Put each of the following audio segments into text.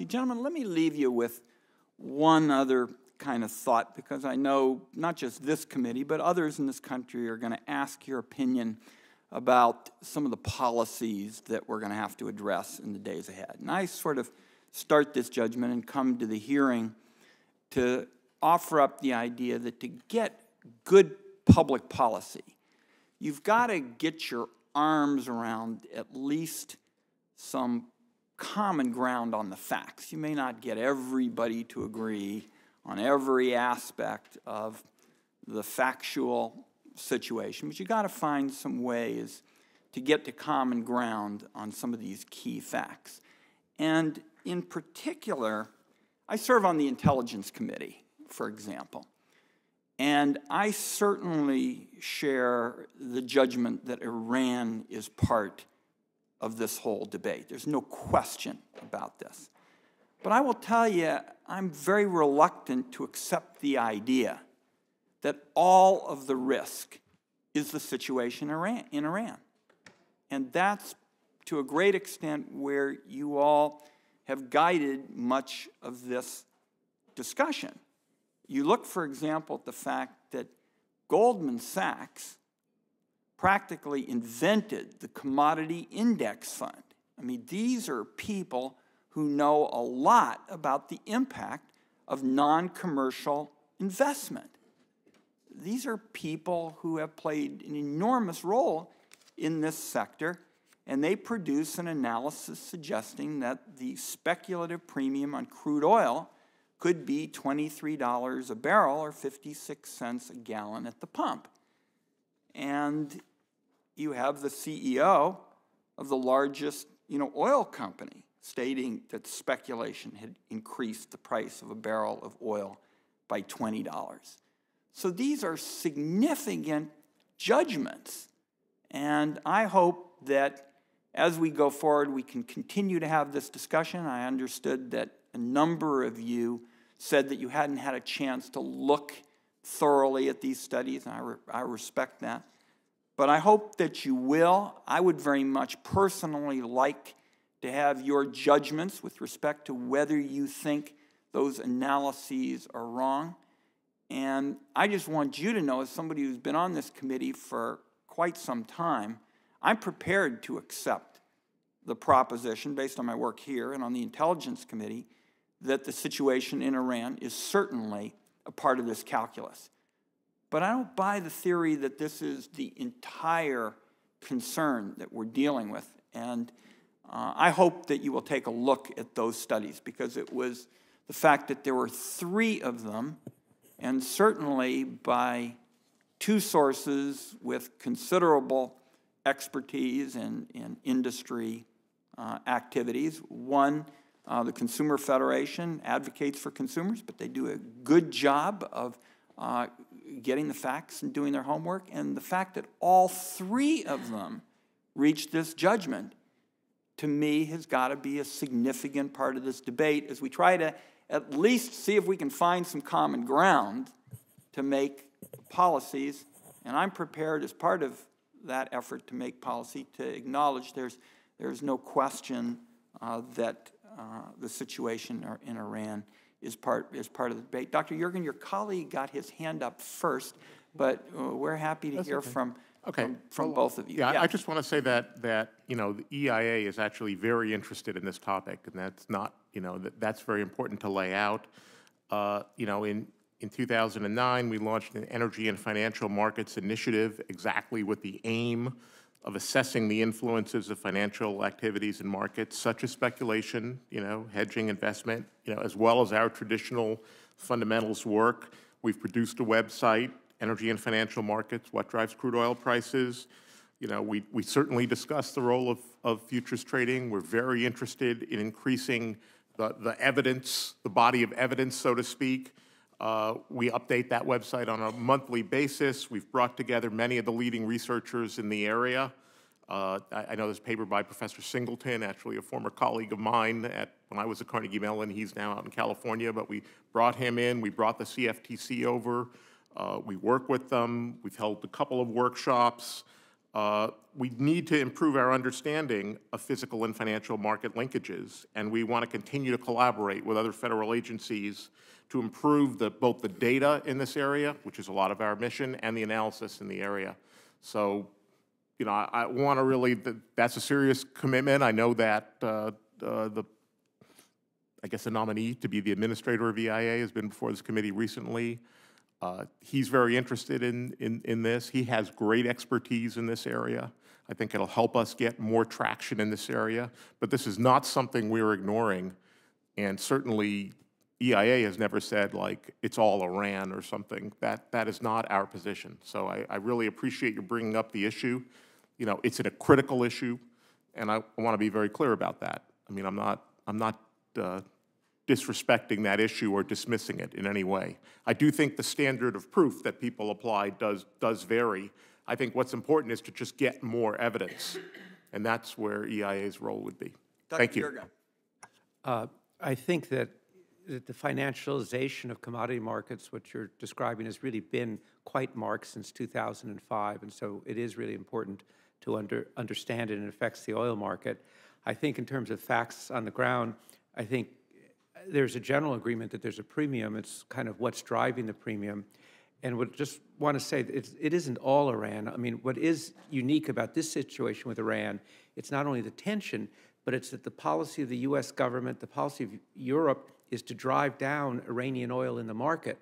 Gentlemen, let me leave you with one other kind of thought, because I know not just this committee, but others in this country are going to ask your opinion about some of the policies that we're going to have to address in the days ahead. And I sort of start this judgment and come to the hearing to offer up the idea that to get good public policy, you've got to get your arms around at least some common ground on the facts. You may not get everybody to agree on every aspect of the factual situation, but you got to find some ways to get to common ground on some of these key facts. And in particular, I serve on the Intelligence Committee, for example, and I certainly share the judgment that Iran is part of this whole debate. There's no question about this. But I will tell you, I'm very reluctant to accept the idea that all of the risk is the situation in Iran. And that's, to a great extent, where you all have guided much of this discussion. You look, for example, at the fact that Goldman Sachs practically invented the Commodity Index Fund. I mean, these are people who know a lot about the impact of non-commercial investment. These are people who have played an enormous role in this sector, and they produce an analysis suggesting that the speculative premium on crude oil could be $23 a barrel or 56 cents a gallon at the pump. And you have the CEO of the largest oil company stating that speculation had increased the price of a barrel of oil by $20. So these are significant judgments. And I hope that as we go forward, we can continue to have this discussion. I understood that a number of you said that you hadn't had a chance to look thoroughly at these studies, and I respect that. But I hope that you will. I would very much personally like to have your judgments with respect to whether you think those analyses are wrong. And I just want you to know, as somebody who's been on this committee for quite some time, I'm prepared to accept the proposition, based on my work here and on the Intelligence Committee, that the situation in Iran is certainly a part of this calculus. But I don't buy the theory that this is the entire concern that we're dealing with. And I hope that you will take a look at those studies, because it was the fact that there were 3 of them, and certainly by 2 sources with considerable expertise in industry activities. One, the Consumer Federation advocates for consumers, but they do a good job of getting the facts and doing their homework. And the fact that all 3 of them reached this judgment, to me, has got to be a significant part of this debate as we try to at least see if we can find some common ground to make policies. And I'm prepared, as part of that effort to make policy, to acknowledge there's no question that the situation in Iran is part of the debate. Dr. Yergin, your colleague got his hand up first, but we're happy to hear from both of you. Yeah, I just want to say that the EIA is actually very interested in this topic, and that's not that's very important to lay out. In 2009, we launched an Energy and Financial Markets Initiative, exactly with the aim of assessing the influences of financial activities in markets, such as speculation, hedging, investment, as well as our traditional fundamentals work. We've produced a website, Energy and Financial Markets, What Drives Crude Oil Prices. We certainly discuss the role of futures trading. We're very interested in increasing the evidence, the body of evidence, so to speak. We update that website on a monthly basis. We've brought together many of the leading researchers in the area. I know this paper by Professor Singleton, actually a former colleague of mine when I was at Carnegie Mellon. He's now out in California, but we brought him in. We brought the CFTC over. We work with them. We've held a couple of workshops. we need to improve our understanding of physical and financial market linkages, and we want to continue to collaborate with other federal agencies to improve both the data in this area, which is a lot of our mission, and the analysis in the area. So, you know, I want to really, that's a serious commitment. I know that I guess the nominee to be the administrator of EIA has been before this committee recently. He's very interested in this. He has great expertise in this area. I think it'll help us get more traction in this area. But this is not something we're ignoring. And certainly EIA has never said, like, it's all Iran or something. That is not our position. So I really appreciate you bringing up the issue. You know, it's a critical issue, and I want to be very clear about that. I mean, I'm not disrespecting that issue or dismissing it in any way. I do think the standard of proof that people apply does vary. I think what's important is to just get more evidence, and that's where EIA's role would be. Thank you. I think that the financialization of commodity markets, what you're describing, has really been quite marked since 2005, and so it is really important to understand it, and it affects the oil market. I think in terms of facts on the ground, I think there's a general agreement that there's a premium. It's kind of what's driving the premium. And would just want to say it isn't all Iran. I mean, what is unique about this situation with Iran, it's not only the tension, but it's that the policy of the U.S. government, the policy of Europe, is to drive down Iranian oil in the market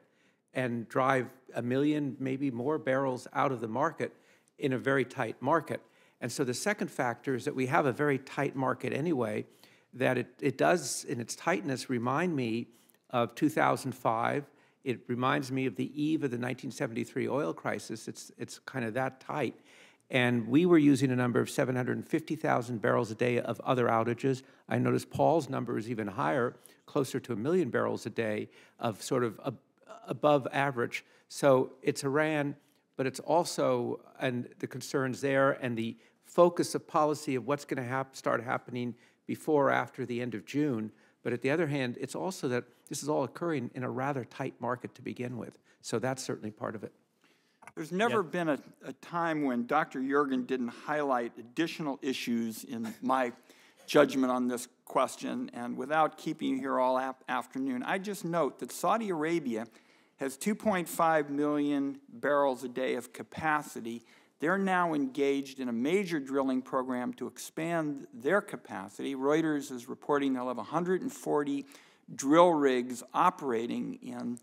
and drive 1 million, maybe more barrels out of the market in a very tight market. And so the second factor is that we have a very tight market anyway, that it does, in its tightness, remind me of 2005. It reminds me of the eve of the 1973 oil crisis. It's kind of that tight. And we were using a number of 750,000 barrels a day of other outages. I noticed Paul's number is even higher, closer to 1 million barrels a day of sort of above average. So it's Iran, but it's also, and the concerns there and the focus of policy of what's going to start happening before or after the end of June. But at the other hand, it's also that this is all occurring in a rather tight market to begin with. So that's certainly part of it. There's never been a time when Dr. Yergin didn't highlight additional issues in my judgment on this question. And without keeping you here all afternoon, I just note that Saudi Arabia has 2.5 million barrels a day of capacity. They're now engaged in a major drilling program to expand their capacity. Reuters is reporting they'll have 140 drill rigs operating in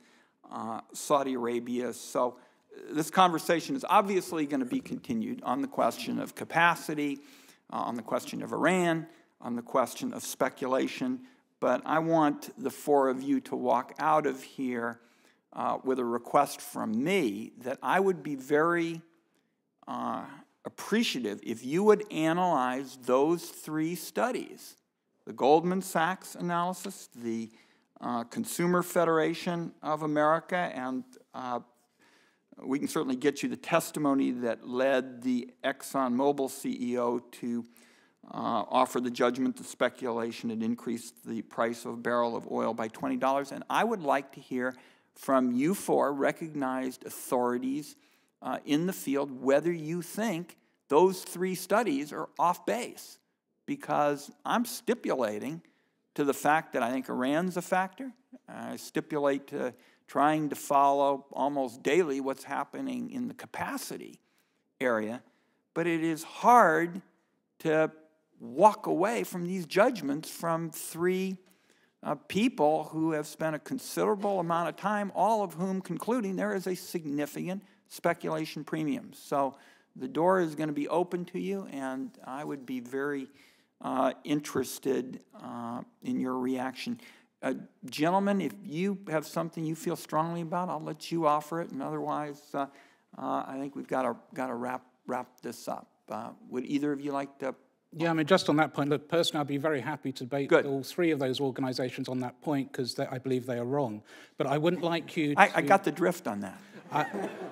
Saudi Arabia. So this conversation is obviously going to be continued on the question of capacity, on the question of Iran, on the question of speculation. But I want the four of you to walk out of here with a request from me that I would be very appreciative if you would analyze those three studies, the Goldman Sachs analysis, the Consumer Federation of America, and we can certainly get you the testimony that led the ExxonMobil CEO to offer the judgment that speculation had increased the price of a barrel of oil by $20. And I would like to hear from you four recognized authorities in the field whether you think those three studies are off base, because I'm stipulating to the fact that I think Iran's a factor. I stipulate to trying to follow almost daily what's happening in the capacity area, but it is hard to walk away from these judgments from three people who have spent a considerable amount of time, all of whom concluding there is a significant speculation premium. So the door is going to be open to you, and I would be very interested in your reaction. Gentlemen, if you have something you feel strongly about, I'll let you offer it, and otherwise I think we've got to wrap this up. Would either of you like to? Yeah, I mean, just on that point, look, personally, I'd be very happy to debate all three of those organizations on that point, because I believe they are wrong. But I wouldn't like you to... I got the drift on that.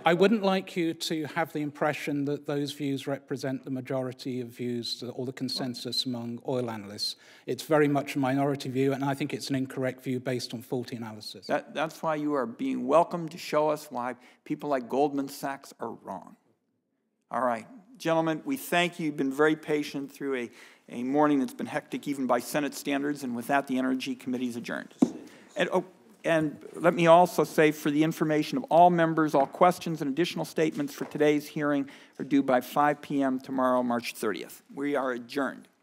I wouldn't like you to have the impression that those views represent the majority of views or the consensus among oil analysts. It's very much a minority view, and I think it's an incorrect view based on faulty analysis. That's why you are being welcome to show us why people like Goldman Sachs are wrong. All right. Gentlemen, we thank you. You've been very patient through a morning that's been hectic even by Senate standards, and with that, the Energy Committee is adjourned. And let me also say, for the information of all members, all questions and additional statements for today's hearing are due by 5 p.m. tomorrow, March 30th. We are adjourned.